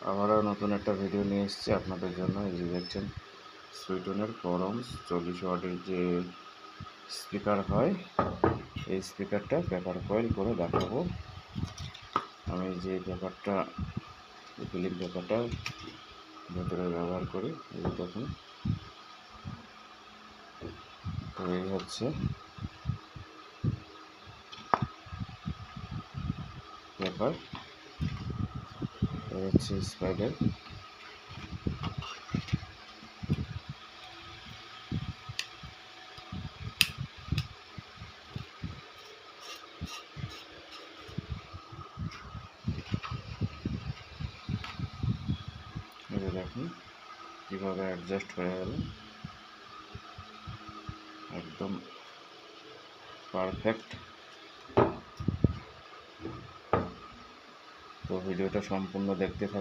আবারও নতুন একটা ভিডিও নিয়ে এসেছি আপনাদের জন্য। এই যে দেখছেন সুইটনের ফরমস 40 ওয়াটের যে স্পিকার হয়, এই স্পিকারটা পেপার কয়েল করে দেখাবো। আমি যে পেপারটা, ফিলিং পেপারটা ভেতরে ব্যবহার করি, এই দেখুন। তো এই হচ্ছে পেপার, এই হচ্ছে স্পাইডার। এই যে দেখুন কীভাবে অ্যাডজাস্ট হয়ে গেল, একদম পারফেক্ট। তো ভিডিওটা সম্পূর্ণ দেখতে থাকুন।